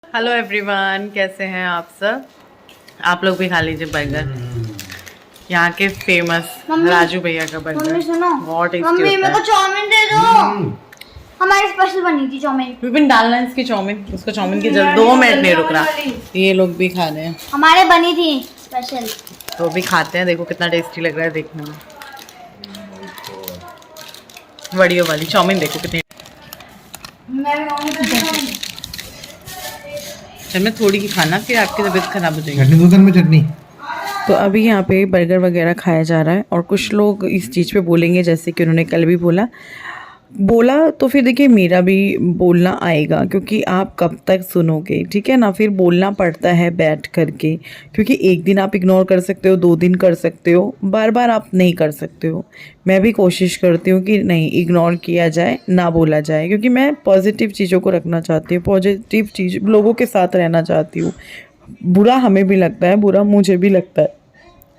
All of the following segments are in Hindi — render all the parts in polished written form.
हेलो एवरीवन, कैसे हैं आप सब। आप लोग भी खा लीजिए बर्गर। यहाँ के फेमस राजू भैया का मम्मी बर्गर सुनो, बहुत टेस्टी मम्मी होता मेरे को है। चाउमीन दे दो। हमारी स्पेशल बनी थी चाउमीन। विपिन डालना है इसकी चाउमीन, उसको चाउमीन की जल्द 2 मिनट नहीं रुक रहा। ये लोग भी खा रहे हैं, हमारे बनी थी स्पेशल। तो भी खाते हैं। देखो कितना टेस्टी लग रहा है देखने में। बड़ियों वाली चाउमीन देखो कितनी। मैं थोड़ी ही खाना, फिर आपकी तबीयत खराब हो जाएगी। चटनी दूध में चटनी। तो अभी यहाँ पे बर्गर वगैरह खाया जा रहा है और कुछ लोग इस चीज़ पे बोलेंगे, जैसे कि उन्होंने कल भी बोला तो फिर देखिए मेरा भी बोलना आएगा, क्योंकि आप कब तक सुनोगे, ठीक है ना। फिर बोलना पड़ता है बैठ करके, क्योंकि एक दिन आप इग्नोर कर सकते हो, 2 दिन कर सकते हो, बार बार आप नहीं कर सकते हो। मैं भी कोशिश करती हूँ कि नहीं इग्नोर किया जाए, ना बोला जाए, क्योंकि मैं पॉजिटिव चीज़ों को रखना चाहती हूँ, पॉजिटिव चीज़ लोगों के साथ रहना चाहती हूँ। बुरा हमें भी लगता है, बुरा मुझे भी लगता है,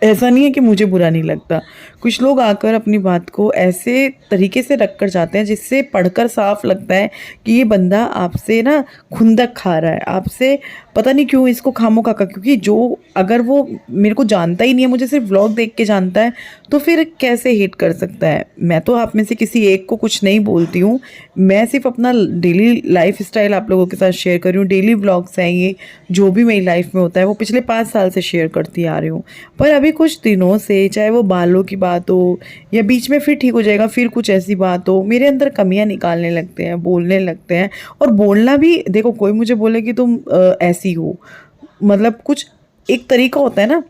ऐसा नहीं है कि मुझे बुरा नहीं लगता। कुछ लोग आकर अपनी बात को ऐसे तरीके से रख कर जाते हैं जिससे पढ़कर साफ लगता है कि ये बंदा आपसे ना खुंदक खा रहा है, आपसे पता नहीं क्यों इसको खामोखा का। क्योंकि जो अगर वो मेरे को जानता ही नहीं है, मुझे सिर्फ व्लॉग देख के जानता है, तो फिर कैसे हेट कर सकता है। मैं तो आप में से किसी एक को कुछ नहीं बोलती हूँ, मैं सिर्फ अपना डेली लाइफ स्टाइल आप लोगों के साथ शेयर कर रही हूँ। डेली व्लॉग्स हैं ये, जो भी मेरी लाइफ में होता है वो पिछले 5 साल से शेयर करती आ रही हूँ। पर अभी कुछ दिनों से, चाहे वो बालों की बात हो या बीच में फिर ठीक हो जाएगा, फिर कुछ ऐसी बात हो, मेरे अंदर कमियां निकालने लगते हैं, बोलने लगते हैं। और बोलना भी देखो, कोई मुझे बोले कि तुम ऐसी हो, मतलब कुछ एक तरीका होता है ना,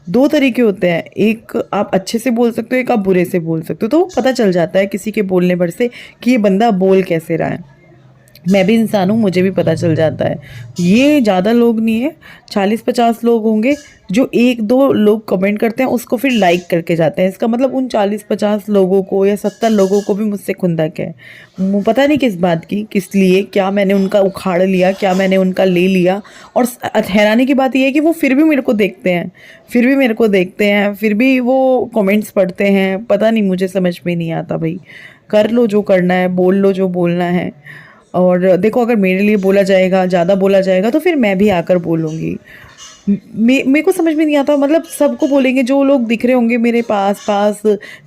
2 तरीके होते हैं। एक आप अच्छे से बोल सकते हो, एक आप बुरे से बोल सकते हो, तो वो पता चल जाता है किसी के बोलने पर से कि ये बंदा बोल कैसे रहा है। मैं भी इंसान हूँ, मुझे भी पता चल जाता है। ये ज़्यादा लोग नहीं है, 40-50 लोग होंगे जो 1-2 लोग कमेंट करते हैं, उसको फिर लाइक करके जाते हैं। इसका मतलब उन 40-50 लोगों को या 70 लोगों को भी मुझसे खुंदक है। पता नहीं किस बात की, किस लिए, क्या मैंने उनका उखाड़ लिया, क्या मैंने उनका ले लिया। और हैरानी की बात यह है कि वो फिर भी मेरे को देखते हैं, फिर भी वो कमेंट्स पढ़ते हैं। पता नहीं, मुझे समझ में नहीं आता भाई। कर लो जो करना है, बोल लो जो बोलना है। और देखो, अगर मेरे लिए बोला जाएगा, ज़्यादा बोला जाएगा, तो फिर मैं भी आकर बोलूँगी। मेरे को समझ में नहीं आता, मतलब सबको बोलेंगे, जो लोग दिख रहे होंगे मेरे पास,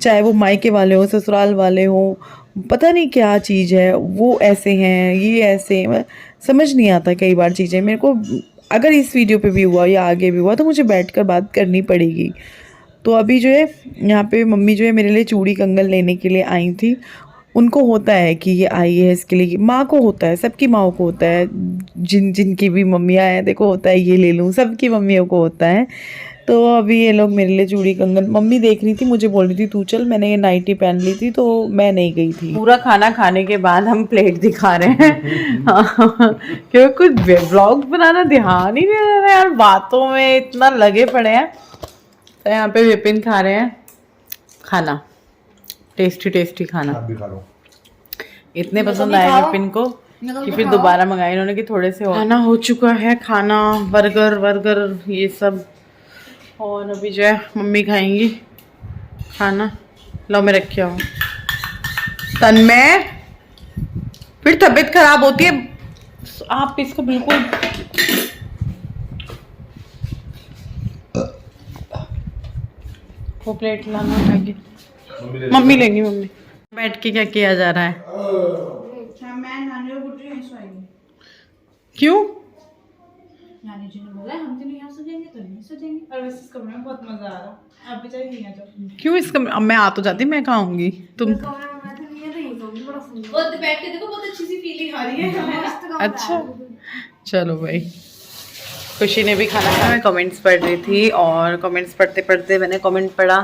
चाहे वो मायके वाले हों, ससुराल वाले हों, पता नहीं क्या चीज़ है, वो ऐसे हैं, ये ऐसे हैं। समझ नहीं आता कई बार चीज़ें मेरे को। अगर इस वीडियो पे भी हुआ या आगे भी हुआ तो मुझे बैठकर बात करनी पड़ेगी। तो अभी जो है यहाँ पे मम्मी जो है मेरे लिए चूड़ी कंगन लेने के लिए आई थी। उनको होता है कि ये आई है इसके लिए, माँ को होता है, सबकी माँओं को होता है, जिनकी भी मम्मियाँ हैं, देखो होता है ये ले लूँ, सबकी मम्मियों को होता है। तो अभी ये लोग मेरे लिए चूड़ी कंगन, मम्मी देख रही थी, मुझे बोल रही थी तू चल, मैंने ये नाइटी पहन ली थी तो मैं नहीं गई थी। पूरा खाना खाने के बाद हम प्लेट दिखा रहे हैं क्योंकि कुछ व्लॉग बनाना ध्यान ही नहीं दे रहा यार, बातों में इतना लगे पड़े हैं। तो यहाँ पे विपिन खा रहे हैं खाना, टेस्टी खाना। आप भी खा लो। इतने पसंद आए विपिन को कि फिर दोबारा मंगाए इन्होंने कि थोड़े से और। खाना हो चुका है, खाना बर्गर ये सब। और अभी जो है मम्मी खाएंगी खाना। लो मैं रखी हूँ। तन्मय, फिर तबीयत खराब होती है। आप इसको बिल्कुल वो प्लेट लाना उठाएगी, मम्मी लेंगी। मम्मी बैठ के क्या किया जा रहा है? क्यों? नानी जी ने बोला हम तो नहीं यहाँ सजेंगे तो नहीं सजेंगे। और वैसे इस कमरे में बहुत मजा आ रहा, आप भी चाहिए नहीं आ जाओ। क्यों इसका, अब मैं आ तो जाती, मैं कहाँ आऊंगी, तुम बहुत बैठ के देखो, बहुत अच्छी सी फीलिंग आ रही है। अच्छा चलो भाई। खुशी ने भी खाना खाया। मैं कमेंट्स पढ़ रही थी और कमेंट्स पढ़ते पढ़ते मैंने कमेंट पढ़ा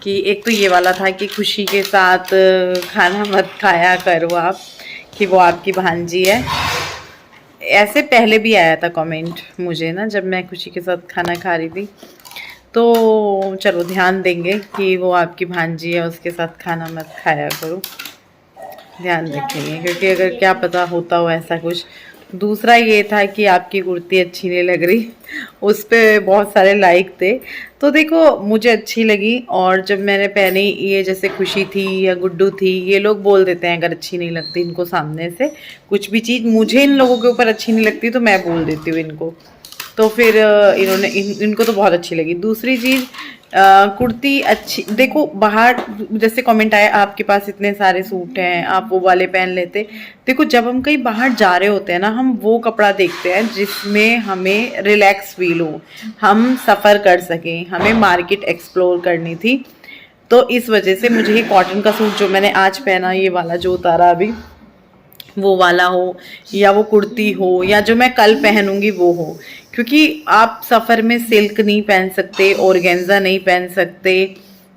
कि एक तो ये वाला था कि खुशी के साथ खाना मत खाया करो आप, कि वो आपकी भांजी है। ऐसे पहले भी आया था कमेंट मुझे ना, जब मैं खुशी के साथ खाना खा रही थी। तो चलो ध्यान देंगे कि वो आपकी भांजी है, उसके साथ खाना मत खाया करो, ध्यान रखेंगे, क्योंकि अगर क्या पता होता हो ऐसा कुछ दूसरा ये था कि आपकी कुर्ती अच्छी नहीं लग रही, उस पे बहुत सारे लाइक थे। तो देखो मुझे अच्छी लगी, और जब मैंने पहनी, ये जैसे खुशी थी या गुड्डू थी, ये लोग बोल देते हैं अगर अच्छी नहीं लगती इनको सामने से कुछ भी चीज़, मुझे इन लोगों के ऊपर अच्छी नहीं लगती तो मैं बोल देती हूँ इनको। तो फिर इनको तो बहुत अच्छी लगी। दूसरी चीज़, कुर्ती अच्छी, देखो बाहर जैसे कमेंट आया आपके पास इतने सारे सूट हैं, आप वो वाले पहन लेते। देखो जब हम कहीं बाहर जा रहे होते हैं ना, हम वो कपड़ा देखते हैं जिसमें हमें रिलैक्स फील हो, हम सफ़र कर सकें, हमें मार्केट एक्सप्लोर करनी थी। तो इस वजह से मुझे ये कॉटन का सूट जो मैंने आज पहना, ये वाला जो उतारा अभी, वो वाला हो, या वो कुर्ती हो, या जो मैं कल पहनूंगी वो हो। क्योंकि आप सफ़र में सिल्क नहीं पहन सकते, ऑर्गेन्जा नहीं पहन सकते,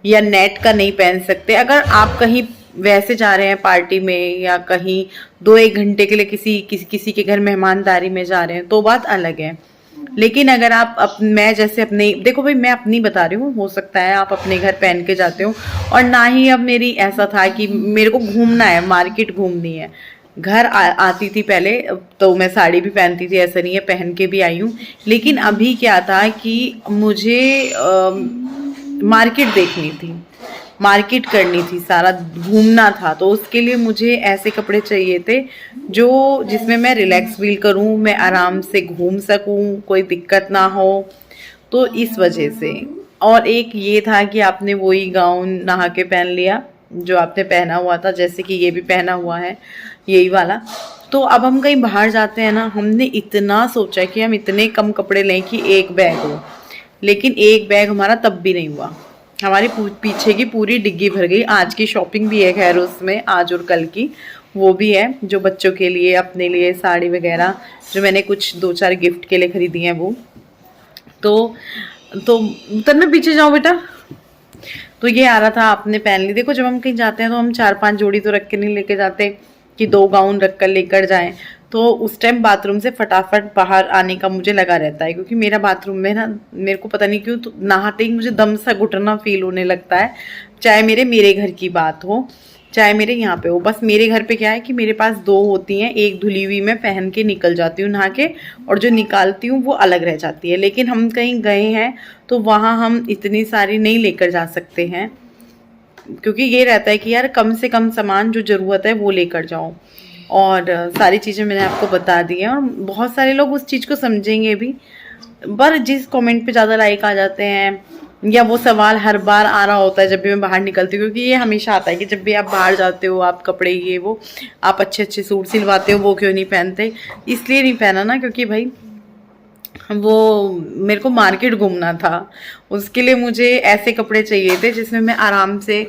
या नेट का नहीं पहन सकते। अगर आप कहीं वैसे जा रहे हैं पार्टी में, या कहीं 2-1 घंटे के लिए किसी के घर मेहमानदारी में जा रहे हैं तो बात अलग है। लेकिन अगर आप मैं जैसे अपने, देखो भाई मैं अपनी बता रही हूँ, हो सकता है आप अपने घर पहन के जाते हो, और ना ही अब मेरी ऐसा था कि मेरे को घूमना है, मार्केट घूमनी है। घर आती थी पहले तो मैं साड़ी भी पहनती थी, ऐसा नहीं है, पहन के भी आई हूँ। लेकिन अभी क्या था कि मुझे मार्केट देखनी थी, मार्केट करनी थी, सारा घूमना था। तो उसके लिए मुझे ऐसे कपड़े चाहिए थे जो जिसमें मैं रिलैक्स फील करूं, मैं आराम से घूम सकूं, कोई दिक्कत ना हो। तो इस वजह से। और एक ये था कि आपने वही गाउन नहा के पहन लिया जो आपने पहना हुआ था, जैसे कि ये भी पहना हुआ है यही वाला। तो अब हम कहीं बाहर जाते हैं ना, हमने इतना सोचा कि हम इतने कम कपड़े लें कि एक बैग हो, लेकिन एक बैग हमारा तब भी नहीं हुआ। हमारी पीछे की पूरी डिग्गी भर गई। आज की शॉपिंग भी है खैर उसमें, आज और कल की वो भी है, जो बच्चों के लिए, अपने लिए साड़ी वगैरह, जो मैंने कुछ 2-4 गिफ्ट के लिए खरीदी हैं वो। तो तब मैं पीछे जाऊँ बेटा। तो ये आ रहा था, आपने पहन ली। देखो जब हम कहीं जाते हैं तो हम 4-5 जोड़ी तो रख के नहीं लेके जाते कि 2 गाउन रख कर लेकर जाएं। तो उस टाइम बाथरूम से फटाफट बाहर आने का मुझे लगा रहता है, क्योंकि मेरा बाथरूम में ना, मेरे को पता नहीं क्यों तो नहाते ही मुझे दम सा घुटना फील होने लगता है। चाहे मेरे घर की बात हो, चाहे मेरे यहाँ पे हो। बस मेरे घर पे क्या है कि मेरे पास 2 होती हैं, एक धुली हुई मैं पहन के निकल जाती हूँ नहा के, और जो निकालती हूँ वो अलग रह जाती है। लेकिन हम कहीं गए हैं तो वहाँ हम इतनी सारी नहीं लेकर जा सकते हैं, क्योंकि ये रहता है कि यार कम से कम सामान जो ज़रूरत है वो लेकर जाओ। और सारी चीज़ें मैंने आपको बता दी हैं, और बहुत सारे लोग उस चीज़ को समझेंगे भी। पर जिस कमेंट पे ज़्यादा लाइक आ जाते हैं, या वो सवाल हर बार आ रहा होता है जब भी मैं बाहर निकलती हूँ, क्योंकि ये हमेशा आता है कि जब भी आप बाहर जाते हो, आप कपड़े ये वो, आप अच्छे अच्छे सूट सिलवाते हो, वो क्यों नहीं पहनते। इसलिए नहीं पहना ना, क्योंकि भाई वो मेरे को मार्केट घूमना था, उसके लिए मुझे ऐसे कपड़े चाहिए थे जिसमें मैं आराम से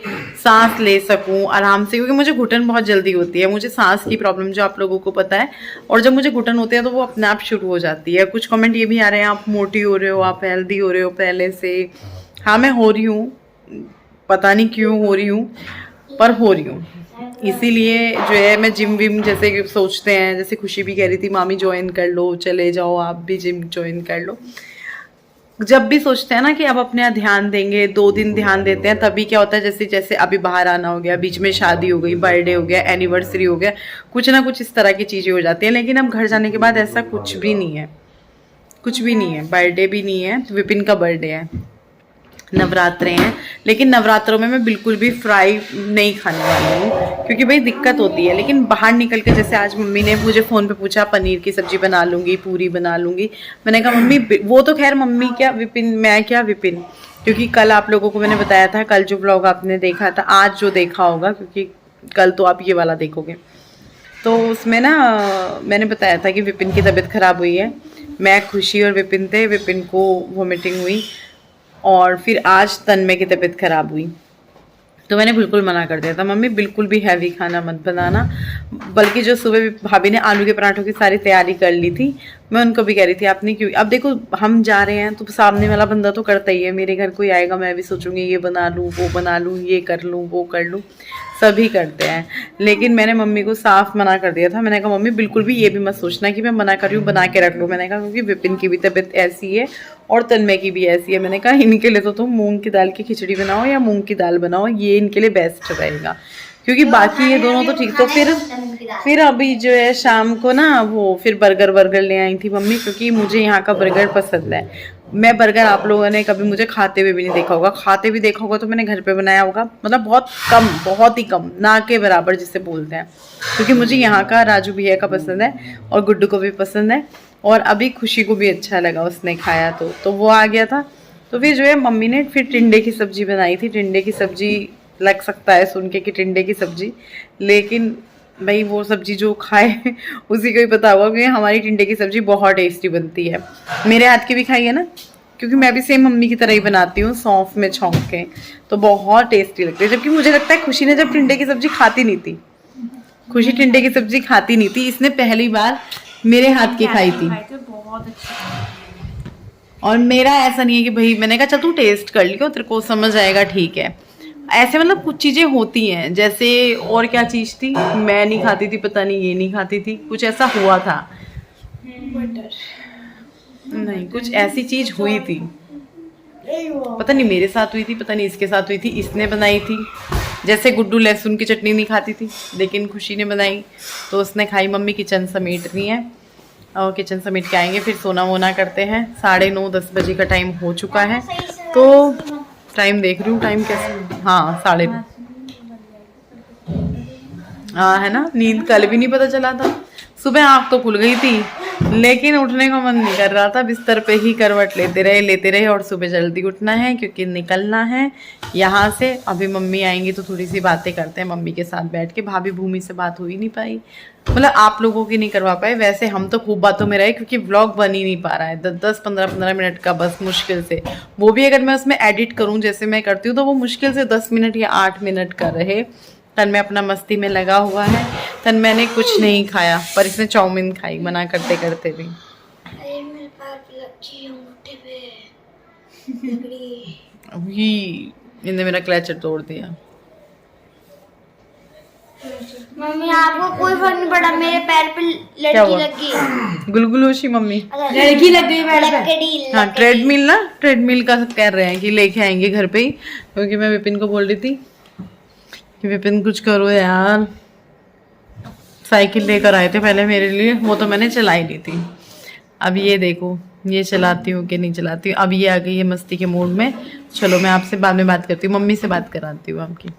सांस ले सकूं, आराम से, क्योंकि मुझे घुटन बहुत जल्दी होती है, मुझे सांस की प्रॉब्लम जो आप लोगों को पता है। और जब मुझे घुटन होती है तो वो अपने आप शुरू हो जाती है। कुछ कमेंट ये भी आ रहे हैं, आप मोटी हो रहे हो, आप हेल्दी हो रहे हो पहले से। हाँ मैं हो रही हूँ, पता नहीं क्यों हो रही हूँ, पर हो रही हूँ। इसीलिए जो है मैं जिम विम जैसे सोचते हैं, जैसे खुशी भी कह रही थी मामी ज्वाइन कर लो, चले जाओ आप भी जिम ज्वाइन कर लो। जब भी सोचते हैं ना कि अब अपने यहाँ ध्यान देंगे, 2 दिन ध्यान देते हैं, तभी क्या होता है, जैसे जैसे अभी बाहर आना हो गया, बीच में शादी हो गई, बर्थडे हो गया, एनिवर्सरी हो गया, कुछ ना कुछ इस तरह की चीज़ें हो जाती हैं। लेकिन अब घर जाने के बाद ऐसा कुछ भी नहीं है, कुछ भी नहीं है। बर्थडे भी नहीं है, विपिन का बर्थडे है, नवरात्रे हैं, लेकिन नवरात्रों में मैं बिल्कुल भी फ्राई नहीं खाने वाली हूँ, क्योंकि भाई दिक्कत होती है। लेकिन बाहर निकल के, जैसे आज मम्मी ने मुझे फ़ोन पे पूछा पनीर की सब्ज़ी बना लूँगी, पूरी बना लूँगी। मैंने कहा मम्मी, वो तो खैर मम्मी क्या विपिन, मैं क्या विपिन, क्योंकि कल आप लोगों को मैंने बताया था, कल जो व्लॉग आपने देखा था, आज जो देखा होगा, क्योंकि कल तो आप ये वाला देखोगे, तो उसमें ना मैंने बताया था कि विपिन की तबीयत ख़राब हुई है। मैं, खुशी और विपिन थे, विपिन को वोमिटिंग हुई, और फिर आज तन्मय की तबीयत ख़राब हुई। तो मैंने बिल्कुल मना कर दिया था, मम्मी बिल्कुल भी हैवी खाना मत बनाना। बल्कि जो सुबह भाभी ने आलू के पराठों की सारी तैयारी कर ली थी, मैं उनको भी कह रही थी आपने क्यों। अब देखो हम जा रहे हैं तो सामने वाला बंदा तो करता ही है, मेरे घर कोई आएगा मैं भी सोचूंगी ये बना लूँ, वो बना लूँ, ये कर लूँ, वो कर लूँ, सभी करते हैं। लेकिन मैंने मम्मी को साफ मना कर दिया था, मैंने कहा मम्मी बिल्कुल भी ये भी मत सोचना कि मैं मना कर रही हूँ, बना के रख लूँ। मैंने कहा क्योंकि विपिन की भी तबीयत ऐसी है और तन्मय की भी ऐसी है। मैंने कहा इनके लिए तो तुम मूंग की दाल की खिचड़ी बनाओ या मूंग की दाल बनाओ, ये इनके लिए बेस्ट रहेगा। क्योंकि बाकी ये दोनों तो ठीक। तो फिर अभी जो है शाम को ना वो फिर बर्गर ले आई थी मम्मी, क्योंकि मुझे यहाँ का बर्गर पसंद है। मैं बर्गर, आप लोगों ने कभी मुझे खाते हुए भी नहीं देखा होगा, खाते भी देखा होगा तो मैंने घर पे बनाया होगा, मतलब बहुत कम, बहुत ही कम, ना के बराबर जिसे बोलते हैं। क्योंकि मुझे यहाँ का राजू भैया का पसंद है और गुड्डू को भी पसंद है, और अभी खुशी को भी अच्छा लगा, उसने खाया तो वो आ गया था। तो फिर जो है मम्मी ने फिर टिंडे की सब्जी बनाई थी। टिंडे की सब्जी लग सकता है सुन के कि टिंडे की सब्जी, लेकिन भाई वो सब्जी जो खाए उसी को ही पता होगा कि हमारी टिंडे की सब्जी बहुत टेस्टी बनती है। मेरे हाथ की भी खाई है ना, क्योंकि मैं भी सेम मम्मी की तरह ही बनाती हूँ, सौंफ में छौंक के, तो बहुत टेस्टी लगती है। जबकि मुझे लगता है खुशी ने जब टिंडे की सब्जी खाती नहीं थी, खुशी टिंडे की सब्जी खाती नहीं थी, इसने पहली बार मेरे हाथ की खाई थी। बहुत अच्छी। और मेरा ऐसा नहीं है कि भाई मैंने कहा चल तू टेस्ट कर लियो, तेरे को समझ आएगा, ठीक है। ऐसे मतलब कुछ चीजें होती हैं, जैसे और क्या चीज थी, मैं नहीं खाती थी, पता नहीं ये नहीं खाती थी, कुछ ऐसा हुआ था, नहीं कुछ ऐसी चीज हुई थी, पता नहीं मेरे साथ हुई थी, पता नहीं इसके साथ हुई थी, इसने बनाई थी। जैसे गुड्डू लहसुन की चटनी नहीं खाती थी, लेकिन खुशी ने बनाई तो उसने खाई। मम्मी किचन समेट रही है और किचन समेट के आएंगे, फिर सोना वोना करते हैं। 9:30-10 बजे का टाइम हो चुका है, तो टाइम देख रही हूँ, टाइम कैसे, हाँ 9:30, हाँ है ना। नींद कल भी नहीं पता चला था, सुबह आँख तो खुल गई थी लेकिन उठने का मन नहीं कर रहा था, बिस्तर पे ही करवट लेते रहे। और सुबह जल्दी उठना है क्योंकि निकलना है यहाँ से। अभी मम्मी आएंगी तो थोड़ी सी बातें करते हैं मम्मी के साथ बैठ के। भाभी भूमि से बात हो ही नहीं पाई, मतलब आप लोगों की नहीं करवा पाए, वैसे हम तो खूब बातों में रहे, क्योंकि व्लॉग बन ही नहीं पा रहा है। 10-15 मिनट का बस मुश्किल से, वो भी अगर मैं उसमें एडिट करूँ जैसे मैं करती हूँ तो वो मुश्किल से 10 मिनट या 8 मिनट का रहे। तन में अपना मस्ती में लगा हुआ है, तन मैंने कुछ नहीं खाया, पर इसने चाउमीन खाई मना करते करते भी। अभी इन्हें मेरा क्लचर तोड़ दिया। मम्मी आपको कोई फर्क नहीं पड़ा, मेरे पैर पे लड़की लग गई, गुलगुलोशी मम्मी लड़की लग गई पैर पे। हाँ ट्रेडमिल ना, ट्रेडमिल का कह रहे हैं कि लेके आएंगे घर पे ही, क्योंकि मैं विपिन को बोल रही थी कि विपिन कुछ करो यार। साइकिल लेकर आए थे पहले मेरे लिए, वो तो मैंने चलाई ली थी। अब ये देखो ये चलाती हूँ कि नहीं चलाती हूँ। अब ये आ गई है मस्ती के मूड में। चलो मैं आपसे बाद में बात करती हूँ, मम्मी से बात कराती हूँ आपकी।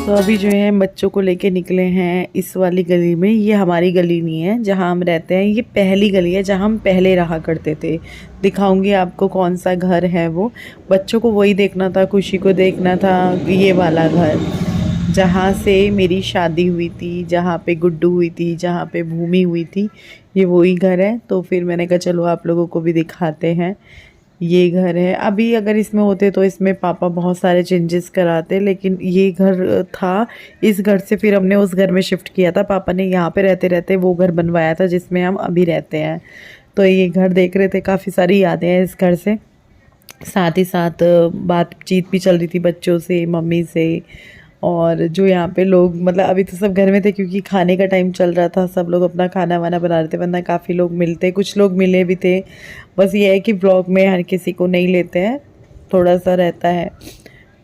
तो अभी जो है बच्चों को लेके निकले हैं इस वाली गली में। ये हमारी गली नहीं है जहाँ हम रहते हैं, ये पहली गली है जहाँ हम पहले रहा करते थे। दिखाऊंगी आपको कौन सा घर है वो। बच्चों को वही देखना था, खुशी को देखना था, ये वाला घर जहाँ से मेरी शादी हुई थी, जहाँ पे गुड्डू हुई थी, जहाँ पे भूमि हुई थी, ये वही घर है। तो फिर मैंने कहा चलो आप लोगों को भी दिखाते हैं। ये घर है। अभी अगर इसमें होते तो इसमें पापा बहुत सारे चेंजेस कराते, लेकिन ये घर था। इस घर से फिर हमने उस घर में शिफ्ट किया था। पापा ने यहाँ पे रहते रहते वो घर बनवाया था जिसमें हम अभी रहते हैं। तो ये घर देख रहे थे, काफ़ी सारी यादें हैं इस घर से। साथ ही साथ बातचीत भी चल रही थी बच्चों से, मम्मी से, और जो यहाँ पे लोग, मतलब अभी तो सब घर में थे क्योंकि खाने का टाइम चल रहा था, सब लोग अपना खाना वाना बना रहे थे, वरना काफ़ी लोग मिलते, कुछ लोग मिले भी थे। बस ये है कि ब्लॉग में हर किसी को नहीं लेते हैं, थोड़ा सा रहता है।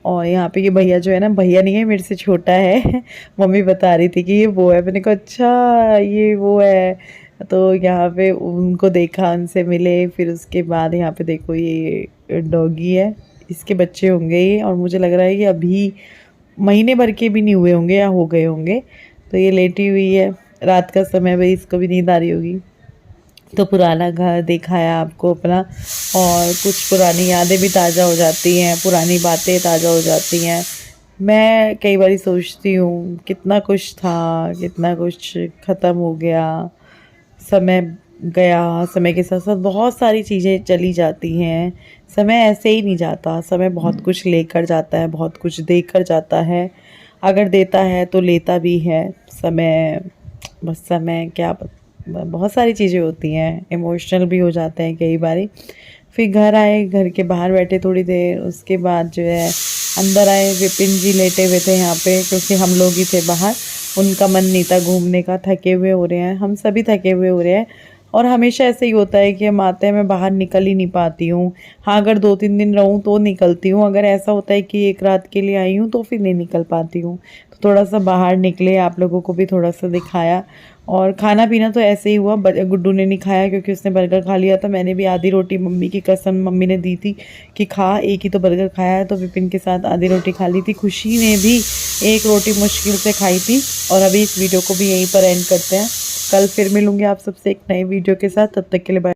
और यहाँ पे ये भैया जो है ना, भैया नहीं है, मेरे से छोटा है। मम्मी बता रही थी कि ये वो है, मैंने कहा अच्छा ये वो है। तो यहाँ पे उनको देखा, उनसे मिले, फिर उसके बाद यहाँ पे देखो ये डॉगी है, इसके बच्चे होंगे ये, और मुझे लग रहा है कि अभी महीने भर के भी नहीं हुए होंगे या हो गए होंगे। तो ये लेटी हुई है, रात का समय, भाई इसको भी नींद आ रही होगी। तो पुराना घर दिखाया आपको अपना, और कुछ पुरानी यादें भी ताज़ा हो जाती हैं, पुरानी बातें ताज़ा हो जाती हैं। मैं कई बार सोचती हूँ कितना कुछ था, कितना कुछ ख़त्म हो गया, समय गया, समय के साथ साथ बहुत सारी चीज़ें चली जाती हैं। समय ऐसे ही नहीं जाता, समय बहुत कुछ लेकर जाता है, बहुत कुछ देकर जाता है, अगर देता है तो लेता भी है। समय बस समय क्या बहुत सारी चीज़ें होती हैं, इमोशनल भी हो जाते हैं कई बारी। फिर घर आए, घर के बाहर बैठे थोड़ी देर, उसके बाद जो है अंदर आए, विपिन जी लेटे हुए थे यहाँ पे क्योंकि हम लोग ही थे बाहर, उनका मन नहीं था घूमने का, थके हुए हो रहे हैं, हम सभी थके हुए हो रहे हैं। और हमेशा ऐसे ही होता है कि हम आते हैं, मैं बाहर निकल ही नहीं पाती हूँ। हाँ, अगर 2-3 दिन रहूँ तो निकलती हूँ, अगर ऐसा होता है कि एक रात के लिए आई हूँ तो फिर नहीं निकल पाती हूँ। तो थोड़ा सा बाहर निकले, आप लोगों को भी थोड़ा सा दिखाया। और खाना पीना तो ऐसे ही हुआ, गुड्डू ने नहीं खाया क्योंकि उसने बर्गर खा लिया था। मैंने भी आधी रोटी, मम्मी की कसम, मम्मी ने दी थी कि खा, एक ही तो बर्गर खाया है, तो विपिन के साथ आधी रोटी खा ली थी। खुशी ने भी एक रोटी मुश्किल से खाई थी। और अभी इस वीडियो को भी यहीं पर एंड करते हैं। कल फिर मिलूंगी आप सबसे एक नए वीडियो के साथ, तब तक के लिए बाय।